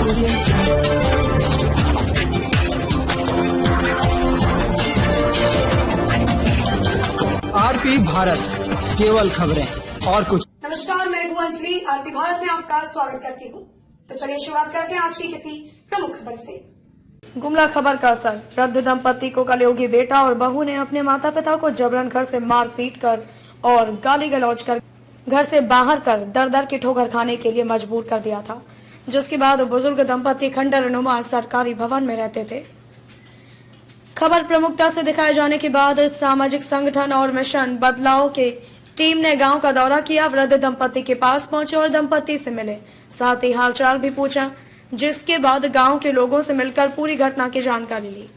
RP Bharat, केवल खबरें और कुछ। नमस्कार, मैं हूं अंजलि। आरपी भारत में आपका स्वागत करती हूं। तो चलिए शुरुआत करते हैं आज की किसी प्रमुख खबर से। गुमला खबर का असर। वृद्ध दंपति को कलयुगी बेटा और बहू ने अपने माता पिता को जबरन घर से मार पीट कर और गाली गलौज कर घर से बाहर कर दर दर की ठोकर खाने के लिए मजबूर कर दिया था, जिसके बाद बुजुर्ग दंपति खंडहरनुमा सरकारी भवन में रहते थे। खबर प्रमुखता से दिखाए जाने के बाद सामाजिक संगठन और मिशन बदलाव के टीम ने गांव का दौरा किया, वृद्ध दंपति के पास पहुंचे और दंपति से मिले, साथ ही हालचाल भी पूछा, जिसके बाद गांव के लोगों से मिलकर पूरी घटना की जानकारी ली।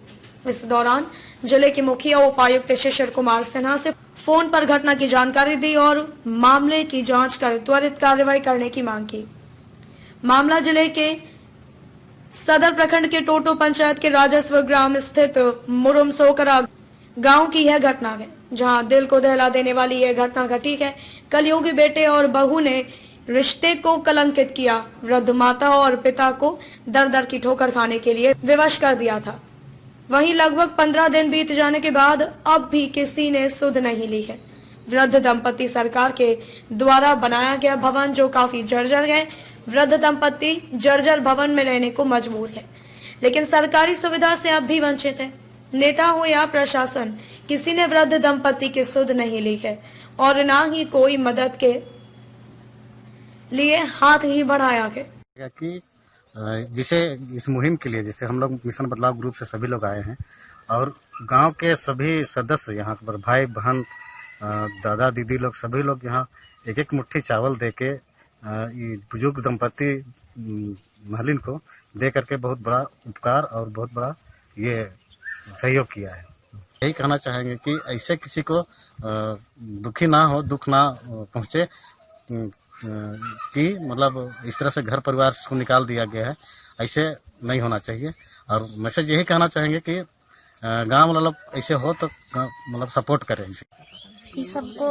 इस दौरान जिले के मुखिया उपायुक्त शिशिर कुमार सिन्हा से फोन पर घटना की जानकारी दी और मामले की जांच कर त्वरित कार्रवाई करने की मांग की। मामला जिले के सदर प्रखंड के टोटो पंचायत के राजस्व ग्राम स्थित मुरुम सोकरा गांव की यह घटना है, जहां दिल को दहला देने वाली यह घटना घटी है। कलयुगी बेटे और बहू ने रिश्ते को कलंकित किया, वृद्ध माता और पिता को दर दर की ठोकर खाने के लिए विवश कर दिया था। वहीं लगभग 15 दिन बीत जाने के बाद अब भी किसी ने सुध नहीं ली है। वृद्ध दंपति सरकार के द्वारा बनाया गया भवन जो काफी जर्जर है, वृद्ध दंपति जर्जर भवन में रहने को मजबूर है, लेकिन सरकारी सुविधा से अब भी वंचित है। नेता हो या प्रशासन, किसी ने वृद्ध दंपति की सुध नहीं ली है और न ही कोई मदद के लिए हाथ ही बढ़ाया है। कि जिसे इस मुहिम के लिए जैसे हम लोग मिशन बदलाव ग्रुप से सभी लोग आए हैं और गांव के सभी सदस्य यहाँ पर भाई बहन दादा दीदी लोग सभी लोग यहाँ एक एक मुट्ठी चावल दे के बुजुर्ग दंपति महलिन को दे करके बहुत बड़ा उपकार और बहुत बड़ा ये सहयोग किया है। यही कहना चाहेंगे कि ऐसे किसी को दुखी ना हो, दुख ना पहुँचे कि मतलब इस तरह से घर परिवार को निकाल दिया गया है, ऐसे नहीं होना चाहिए। और मैसेज यही कहना चाहेंगे कि गांव वाले लोग ऐसे हो तो मतलब सपोर्ट करें। ये सबको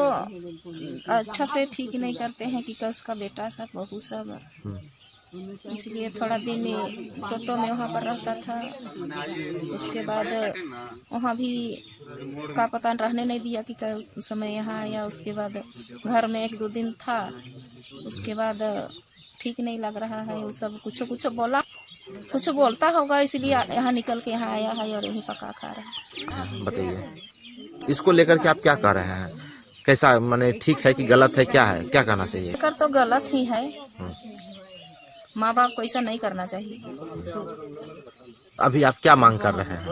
अच्छा से ठीक नहीं करते हैं कि उसका बेटा सब बहू सब, इसलिए थोड़ा दिन टोटो में वहाँ पर रहता था। उसके बाद वहाँ भी का पता रहने नहीं दिया कि उस समय यहाँ आया। उसके बाद घर में 1-2 दिन था, उसके बाद ठीक नहीं लग रहा है। वो सब कुछ बोला, कुछ बोलता होगा, इसलिए यहाँ निकल के यहाँ आया है और यहीं पका खा रहा है। बताइए, इसको लेकर के आप क्या कह रहे हैं? कैसा माने, ठीक है कि गलत है, क्या है, क्या कहना चाहिए? लेकर तो गलत ही है, माँ बाप को ऐसा नहीं करना चाहिए। अभी आप क्या मांग कर रहे हैं?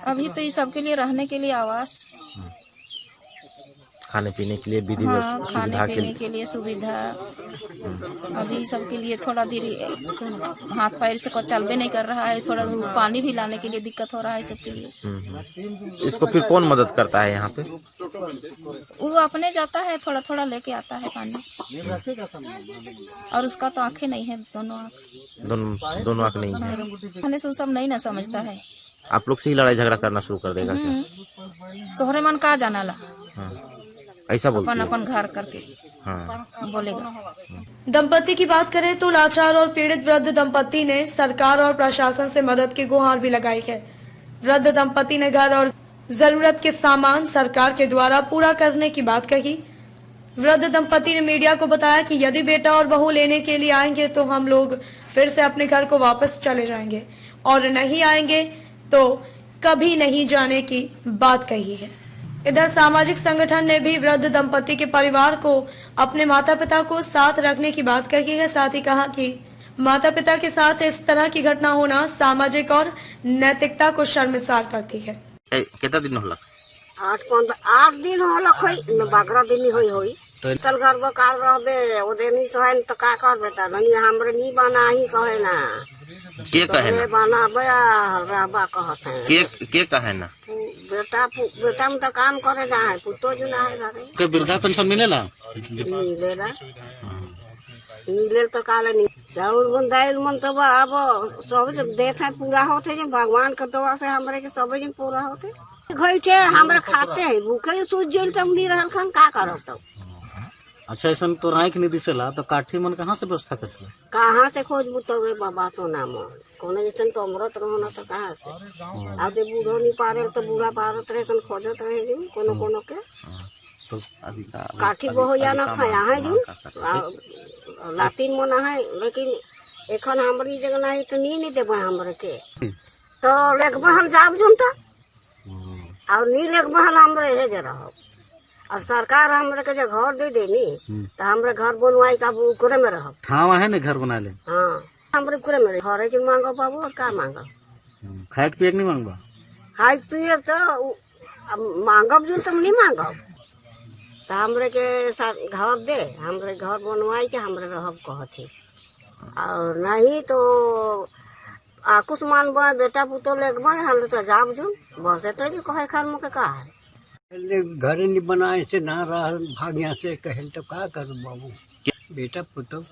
अभी तो ये सबके लिए रहने के लिए आवास, खाने पीने के लिए विधि खाने पीने के लिए सुविधा। अभी सबके लिए थोड़ा देर हाथ पैर से कुछ चलबे नहीं कर रहा है, थोड़ा पानी भी लाने के लिए दिक्कत हो रहा है सबके लिए। इसको फिर कौन मदद करता है यहाँ पे? वो अपने जाता है, थोड़ा थोड़ा लेके आता है पानी। और उसका तो आंखें नहीं है, दोनों आँख नहीं है। खाने से सब नहीं ना समझता है। आप लोग से ही लड़ाई झगड़ा करना शुरू कर देगा क्या? तोहरे मन का जाना ला, ऐसा बोलते अपन घर करके बोलेगा। दंपति की बात करें तो लाचार और पीड़ित वृद्ध दंपति ने सरकार और प्रशासन से मदद की गुहार भी लगाई है। वृद्ध दंपति ने घर और जरूरत के सामान सरकार के द्वारा पूरा करने की बात कही। वृद्ध दंपति ने मीडिया को बताया कि यदि बेटा और बहू लेने के लिए आएंगे तो हम लोग फिर से अपने घर को वापस चले जाएंगे और नहीं आएंगे तो कभी नहीं जाने की बात कही है। इधर सामाजिक संगठन ने भी वृद्ध दंपति के परिवार को अपने माता पिता को साथ रखने की बात कही है। साथ ही कहा कि माता पिता के साथ इस तरह की घटना होना सामाजिक और नैतिकता को शर्मिसार करती है। कितना दिन होला? 8 दिन होला, कोई 12 दिन होई तो चल घर बकार रहबे ओदे नहीं सोहन तो का करबे त नहीं हमरे नहीं बना ही कहे ना के कहे ना बनाबे रहबा कहत है के कहे ना बेटा में तो काम करे जा है, पुतो जो ना है घरे के वृद्धा पेंशन मिलेला मिले तो काले नहीं चाउर बुंदाइल मन तो अब सब जब देख है पूरा होते जो भगवान के दुआ से हमरे के सब दिन पूरा होते घई छे हमरे खाते हैं भूखे सूझ जेल तम नहीं रहल खान का करब तो अच्छा ऐसा तो राइक नहीं दिसेला तो काठी मन कहाँ से व्यवस्था कैसे? कहाँ से खोजबू तो वे बाबा सोना मन कोनो ऐसा तो अमरत रहो तो कहाँ से अब तो बूढ़ो नहीं पारे तो बूढ़ा पारत रहे कन खोजत रहे जो कोनो कोनो के तो अभी काठी बहु या ना खाया है जो लातीन मना है लेकिन एखन हमारी जगह नहीं तो नहीं देवे हमरे के तो लेखबा हम जाब जुन तो और नहीं लेखबा हमरे है जे रहो और सरकार हमरे के जो घर दे देनी तो हमरे घर बनवाई का करे में रहो ठाव है ना घर बना ले। हाँ हमरे करे में घरे जो मांगो बाबू और का मांगो खाए पिए नहीं मांगबा खाए पिए तो मांगब जो तुम नहीं मांगो तो हमरे के घर दे हमरे घर बनवाई के हमरे रहब कहती और नहीं तो कुछ मानबा बेटा पुतो लेगबा हम तो जाब जो बसे तो जो कहे खान मुके का है घर नहीं बनाए से ना रहा भाग्या से कहल तो का कर बाबू बेटा पुतो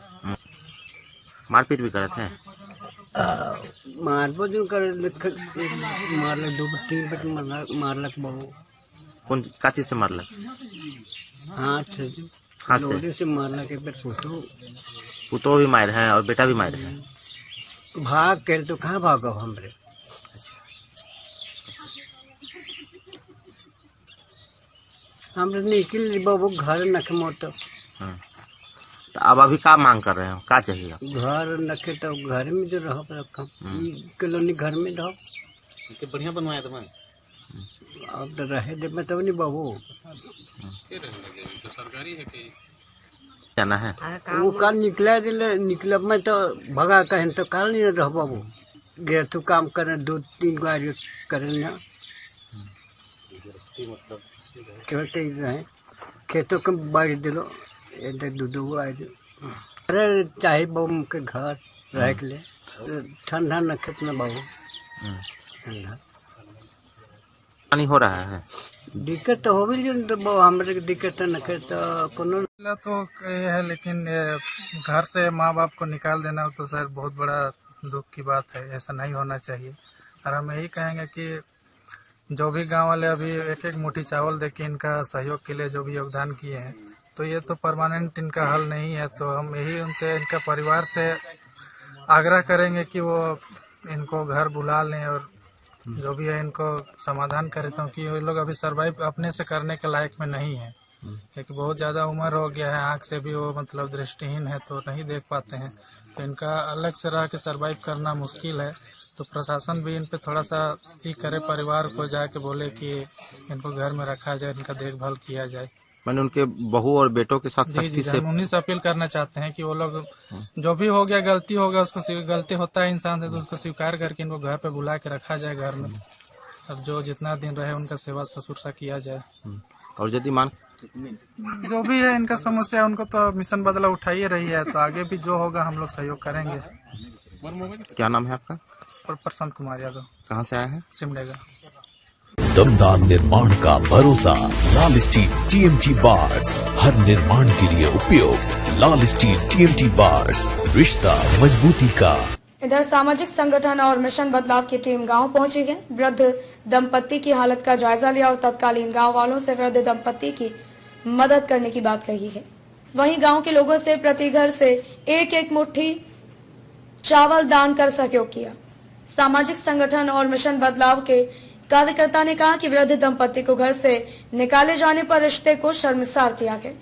मारपीट भी करते हैं? मारबो जो कर मारलक 2-3 बेट मारलक बाबू। कौन का चीज से मारलक? हाथ से हाथ लोहे से मारलक एक बेर पुतो भी मार हैं और बेटा भी मार हैं। भाग कर तो कहाँ भागो हमरे। हमरे निकल बाबू घर नखे मोटो तो अब अभी का मांग कर रहे हो, का चाहिए? घर नखे तो घर में जो रहो रखम कॉलोनी घर में रहो के बढ़िया बनवाया तो मैं अब तो रहे दे मैं तो नहीं बाबू जाना है वो काल निकला मैं तो भगा कहें तो काल नहीं रह बाबू गए तो काम करे 2-3 गाड़ी करे ना क्या रहे खेतों के बाड़ी दिलो इधर 2 आए अरे चाहे बाबू के घर रह के ले ठंडा न खेत में बाबू ठंडा पानी हो रहा है दिक्कत तो हो भी तो हमारे दिक्कत न खेत कोनो तो ये है लेकिन घर से माँ बाप को निकाल देना तो सर बहुत बड़ा दुख की बात है। ऐसा नहीं होना चाहिए और हम यही कहेंगे कि जो भी गांव वाले अभी एक मुट्ठी चावल दे के इनका सहयोग के लिए जो भी योगदान किए हैं तो ये तो परमानेंट इनका हल नहीं है। तो हम यही उनसे इनका परिवार से आग्रह करेंगे कि वो इनको घर बुला लें और जो भी है इनको समाधान करें क्योंकि वो लोग अभी सर्वाइव अपने से करने के लायक में नहीं है। एक बहुत ज़्यादा उम्र हो गया है, आँख से भी वो मतलब दृष्टिहीन है तो नहीं देख पाते हैं। तो इनका अलग से रह के सर्वाइव करना मुश्किल है। तो प्रशासन भी इन पे थोड़ा सा ही करे, परिवार को जाके बोले कि इनको घर में रखा जाए, इनका देखभाल किया जाए। मैंने उनके बहू और बेटों के साथ जी जी हम उन्हीं से अपील करना चाहते हैं कि वो लोग जो भी हो गया गलती होगा उसको गलती होता है इंसान से तो उसको स्वीकार करके इनको घर पे बुला के रखा जाए घर में और जो जितना दिन रहे उनका सेवा ससुर किया जाए। और यदि मान जो भी है इनका समस्या उनको तो मिशन बदला उठाई रही है तो आगे भी जो होगा हम लोग सहयोग करेंगे। क्या नाम है आपका? प्रशांत कुमार यादव। कहाँ से आए हैं? सिमडेगा। दमदार निर्माण का भरोसा लाल स्टील TMT बार्स, हर निर्माण के लिए उपयोग। लाल स्टील TMT बार्स, रिश्ता मजबूती का। इधर सामाजिक संगठन और मिशन बदलाव की टीम गांव पहुंची है। वृद्ध दंपत्ति की हालत का जायजा लिया और तत्कालीन गांव वालों से वृद्ध दंपत्ति की मदद करने की बात कही है। वहीं गांव के लोगों से प्रति घर से 1-1 मुट्ठी चावल दान कर सहयोग किया। सामाजिक संगठन और मिशन बदलाव के कार्यकर्ता ने कहा कि वृद्ध दंपत्ति को घर से निकाले जाने पर रिश्ते को शर्मसार किया गया।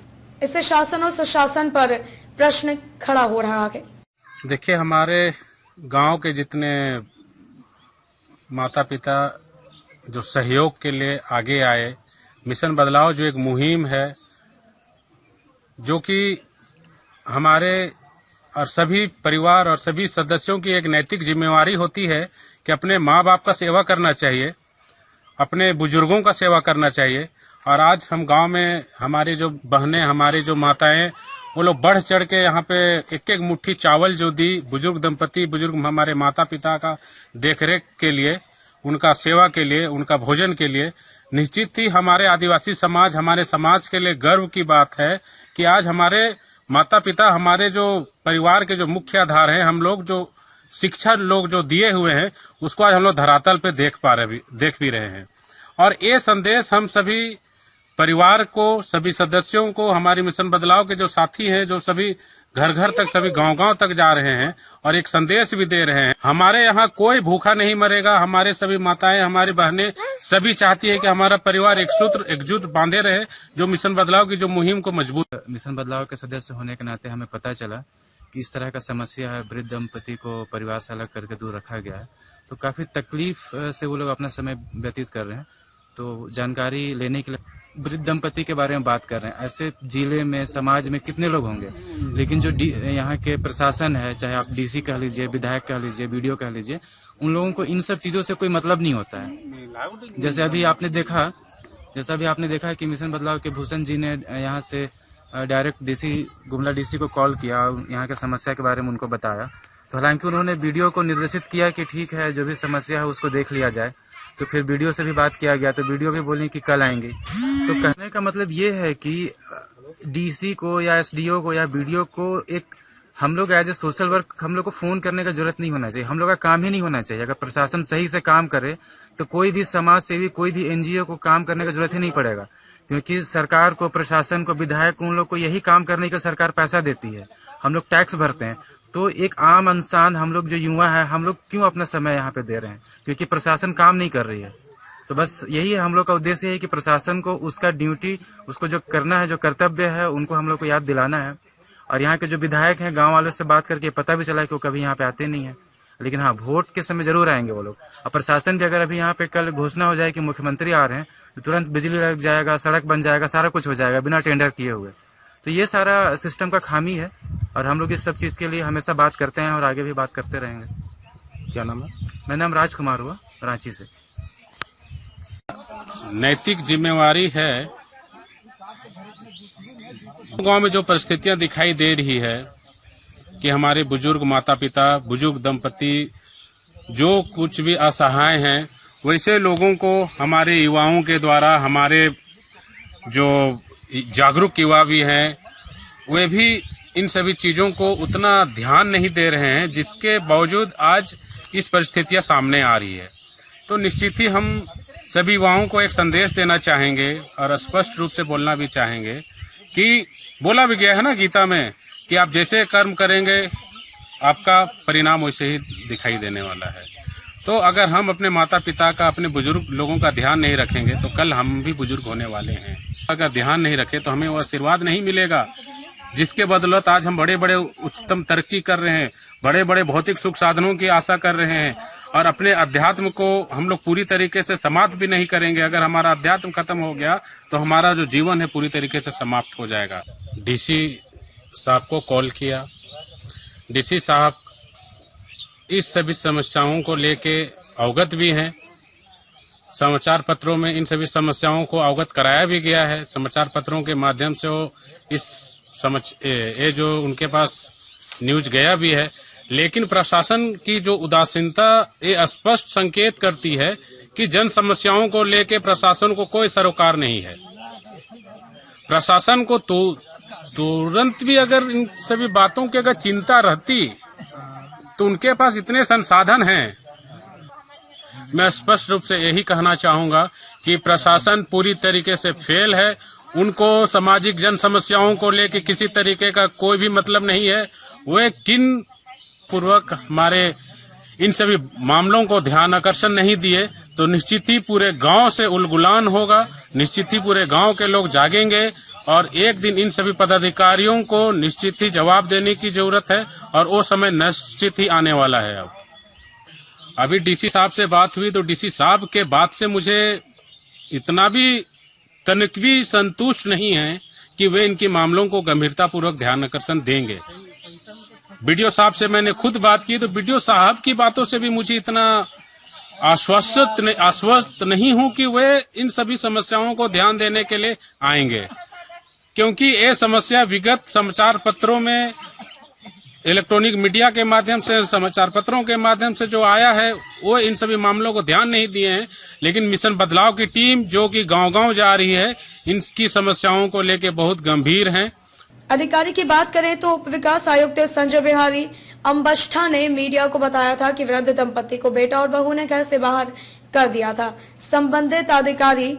इससे शासन और सुशासन पर प्रश्न खड़ा हो रहा है। देखिए हमारे गांव के जितने माता पिता जो सहयोग के लिए आगे आए, मिशन बदलाव जो एक मुहिम है जो कि हमारे और सभी परिवार और सभी सदस्यों की एक नैतिक जिम्मेवारी होती है कि अपने माँ बाप का सेवा करना चाहिए, अपने बुजुर्गों का सेवा करना चाहिए। और आज हम गांव में हमारे जो बहनें, हमारे जो माताएं, वो लोग बढ़ चढ़ के यहाँ पे 1-1 मुट्ठी चावल जो दी बुजुर्ग दंपति, बुजुर्ग हमारे माता पिता का देखरेख के लिए, उनका सेवा के लिए, उनका भोजन के लिए, निश्चित ही हमारे आदिवासी समाज, हमारे समाज के लिए गर्व की बात है कि आज हमारे माता पिता, हमारे जो परिवार के जो मुख्य आधार हैं, हम लोग जो शिक्षा लोग जो दिए हुए हैं उसको आज हम लोग धरातल पे देख भी रहे हैं। और ये संदेश हम सभी परिवार को, सभी सदस्यों को, हमारी मिशन बदलाव के जो साथी हैं, जो सभी घर घर तक, सभी गांव गांव तक जा रहे हैं और एक संदेश भी दे रहे हैं, हमारे यहाँ कोई भूखा नहीं मरेगा। हमारे सभी माताएं, हमारी बहनें सभी चाहती है कि हमारा परिवार एक सूत्र एकजुट बांधे रहे, जो मिशन बदलाव की जो मुहिम को मजबूत। मिशन बदलाव के सदस्य होने के नाते हमें पता चला कि इस तरह का समस्या है, वृद्ध दंपति को परिवार से अलग करके दूर रखा गया है, तो काफी तकलीफ से वो लोग अपना समय व्यतीत कर रहे हैं। तो जानकारी लेने के लिए वृद्ध दंपति के बारे में बात कर रहे हैं। ऐसे जिले में, समाज में कितने लोग होंगे, लेकिन जो यहाँ के प्रशासन है, चाहे आप डीसी कह लीजिए, विधायक कह लीजिए, बीडीओ कह लीजिए, उन लोगों को इन सब चीजों से कोई मतलब नहीं होता है। जैसे अभी आपने देखा कि मिशन बदलाव के भूषण जी ने यहाँ से डायरेक्ट डीसी, गुमला डीसी को कॉल किया, यहाँ के समस्या के बारे में उनको बताया। तो हालांकि उन्होंने बीडीओ को निर्देशित किया कि ठीक है, जो भी समस्या है उसको देख लिया जाए। तो फिर बीडीओ से भी बात किया गया, तो बीडीओ भी बोली कि कल आएंगे। तो कहने का मतलब ये है कि डीसी को या एसडीओ को या बीडीओ को एक हम लोग एज ए सोशल वर्क, हम लोग को फोन करने का जरूरत नहीं होना चाहिए, हम लोग का काम ही नहीं होना चाहिए। अगर प्रशासन सही से काम करे तो कोई भी समाज सेवी, कोई भी एनजीओ को काम करने का जरूरत ही नहीं पड़ेगा, क्योंकि सरकार को, प्रशासन को, विधायक को, उन लोग को यही काम करने का सरकार पैसा देती है। हम लोग टैक्स भरते हैं। तो एक आम इंसान, हम लोग जो युवा है, हम लोग क्यों अपना समय यहाँ पे दे रहे हैं? क्योंकि प्रशासन काम नहीं कर रही है। तो बस यही हम लोग का उद्देश्य है कि प्रशासन को उसका ड्यूटी, उसको जो करना है, जो कर्तव्य है, उनको हम लोग को याद दिलाना है। और यहाँ के जो विधायक हैं, गांव वालों से बात करके पता भी चला कि वो कभी यहाँ पे आते नहीं है, लेकिन हाँ, वोट के समय जरूर आएंगे वो लोग। और प्रशासन भी अगर अभी यहाँ पे कल घोषणा हो जाए कि मुख्यमंत्री आ रहे हैं, तो तुरंत बिजली लग जाएगा, सड़क बन जाएगा, सारा कुछ हो जाएगा बिना टेंडर किए हुए। तो ये सारा सिस्टम का खामी है और हम लोग इस सब चीज के लिए हमेशा बात करते हैं और आगे भी बात करते रहेंगे। क्या नाम है? मेरा नाम राजकुमार हुआ, रांची से। नैतिक जिम्मेवारी है। गांव में जो परिस्थितियां दिखाई दे रही है कि हमारे बुजुर्ग माता पिता, बुजुर्ग दंपति जो कुछ भी असहाय हैं, वैसे लोगों को हमारे युवाओं के द्वारा, हमारे जो जागरूक युवा भी हैं, वे भी इन सभी चीजों को उतना ध्यान नहीं दे रहे हैं, जिसके बावजूद आज इस परिस्थितियां सामने आ रही है। तो निश्चित ही हम सभी युवाओं को एक संदेश देना चाहेंगे और स्पष्ट रूप से बोलना भी चाहेंगे कि बोला भी गया है ना गीता में कि आप जैसे कर्म करेंगे आपका परिणाम वैसे ही दिखाई देने वाला है। तो अगर हम अपने माता पिता का, अपने बुजुर्ग लोगों का ध्यान नहीं रखेंगे तो कल हम भी बुजुर्ग होने वाले हैं। अगर ध्यान नहीं रखे तो हमें वो आशीर्वाद नहीं मिलेगा जिसके बदौलत आज हम बड़े बड़े उच्चतम तरक्की कर रहे हैं, बड़े बड़े भौतिक सुख साधनों की आशा कर रहे हैं और अपने अध्यात्म को हम लोग पूरी तरीके से समाप्त भी नहीं करेंगे। अगर हमारा अध्यात्म खत्म हो गया तो हमारा जो जीवन है पूरी तरीके से समाप्त हो जाएगा। डीसी साहब को कॉल किया, डीसी साहब इस सभी समस्याओं को लेके अवगत भी हैं। समाचार पत्रों में इन सभी समस्याओं को अवगत कराया भी गया है। समाचार पत्रों के माध्यम से वो इस ये जो उनके पास न्यूज गया भी है, लेकिन प्रशासन की जो उदासीनता ये स्पष्ट संकेत करती है कि जन समस्याओं को लेके प्रशासन को कोई सरोकार नहीं है। प्रशासन को तुरंत भी अगर इन सभी बातों की अगर चिंता रहती तो उनके पास इतने संसाधन हैं। मैं स्पष्ट रूप से यही कहना चाहूंगा कि प्रशासन पूरी तरीके से फेल है। उनको सामाजिक जन समस्याओं को लेकर किसी तरीके का कोई भी मतलब नहीं है। वे किन पूर्वक हमारे इन सभी मामलों को ध्यान आकर्षण नहीं दिए तो निश्चित ही पूरे गांव से उलगुलान होगा, निश्चित ही पूरे गांव के लोग जागेंगे और एक दिन इन सभी पदाधिकारियों को निश्चित ही जवाब देने की जरूरत है और वो समय निश्चित ही आने वाला है। अब अभी डीसी साहब से बात हुई तो डीसी साहब के बात से मुझे इतना भी तनिक भी संतुष्ट नहीं है कि वे इनके मामलों को गंभीरतापूर्वक ध्यान आकर्षण देंगे। बीडीओ साहब से मैंने खुद बात की तो बीडीओ साहब की बातों से भी मुझे इतना आश्वस्त नहीं हूं कि वे इन सभी समस्याओं को ध्यान देने के लिए आएंगे, क्योंकि ये समस्या विगत समाचार पत्रों में, इलेक्ट्रॉनिक मीडिया के माध्यम से, समाचार पत्रों के माध्यम से जो आया है वो इन सभी मामलों को ध्यान नहीं दिए हैं। लेकिन मिशन बदलाव की टीम जो कि गांव-गांव जा रही है, इनकी समस्याओं को लेकर बहुत गंभीर हैं। अधिकारी की बात करें तो उप विकास आयुक्त संजय बिहारी अम्बष्ठा ने मीडिया को बताया था कि वृद्ध दंपति को बेटा और बहू ने घर से बाहर कर दिया था। संबंधित अधिकारी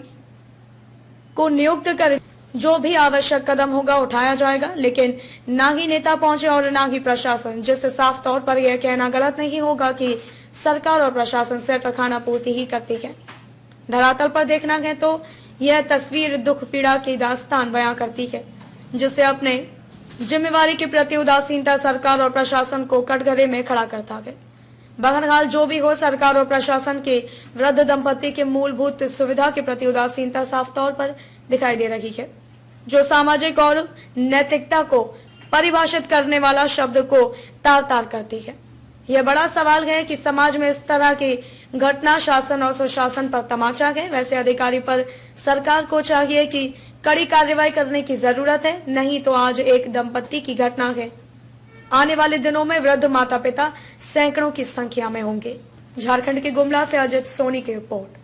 को नियुक्त कर जो भी आवश्यक कदम होगा उठाया जाएगा, लेकिन ना ही नेता पहुंचे और ना ही प्रशासन, जिससे साफ तौर पर यह कहना गलत नहीं होगा कि सरकार और प्रशासन सिर्फ खाना पूर्ति ही करती है। धरातल पर देखना है तो यह तस्वीर दुख पीड़ा की दास्तान बयां करती है, जिससे अपने जिम्मेवारी के प्रति उदासीनता सरकार और प्रशासन को कटघरे में खड़ा करता है। बहरहाल जो भी हो, सरकार और प्रशासन के वृद्ध दंपति के मूलभूत सुविधा के प्रति उदासीनता साफ तौर पर दिखाई दे रही है, जो सामाजिक और नैतिकता को परिभाषित करने वाला शब्द को तार तार करती है। यह बड़ा सवाल है कि समाज में इस तरह की घटना शासन और सुशासन पर तमाचा है। वैसे अधिकारी पर सरकार को चाहिए कि कड़ी कार्रवाई करने की जरूरत है, नहीं तो आज एक दंपति की घटना है, आने वाले दिनों में वृद्ध माता पिता सैकड़ों की संख्या में होंगे। झारखंड के गुमला से अजित सोनी की रिपोर्ट।